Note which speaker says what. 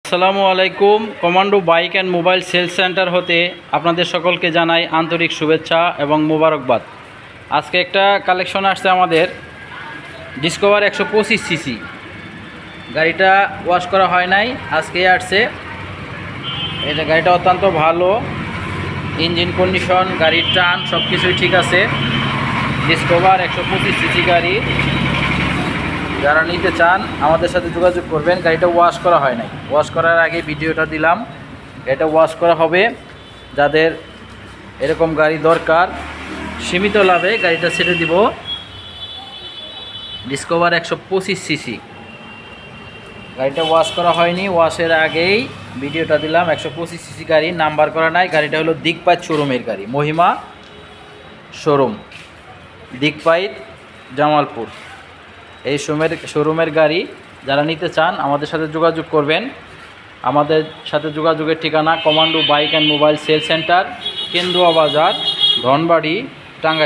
Speaker 1: আসসালামু আলাইকুম। Commando bike and mobile sales centre হতে আপনাদের সকলকে জানাই আন্তরিক শুভেচ্ছা এবং মোবারকবাদ। আজকে একটা কালেকশন আসছে আমাদের ডিসকভার 125 সিসি। গাড়িটা ওয়াশ করা হয় নাই, আজকে আসছে। এটা গাড়িটা অত্যন্ত ভালো, ইঞ্জিন কন্ডিশন, গাড়ির টান সব কিছুই ঠিক আছে। ডিসকভার 125 সিসি গাড়ি, যারা নিতে চান আমাদের সাথে যোগাযোগ করবেন। গাড়িটা ওয়াশ করা হয় নাই, ওয়াশ করার আগে ভিডিওটা দিলাম। এটা ওয়াশ করা হবে। যাদের এরকম গাড়ি দরকার, সীমিত লাভে গাড়িটা ছেড়ে দিব। ডিসকভার 125 সিসি, গাড়িটা ওয়াশ করা হয়নি, ওয়াশের আগেই ভিডিওটা দিলাম। 125 সিসি গাড়ি, নাম্বার করা নাই। গাড়িটা হলো দিকপাইত শোরুমের গাড়ি, মহিমা শোরুম, দিকপাইত, জামালপুর। এই শোরুমের গাড়ি যারা নিতে চান আমাদের সাথে যোগাযোগ করবেন। আমাদের সাথে যোগাযোগের ঠিকানা commando bike and mobile sale centre, Kendua Bazar, Dhanbari, Tangail.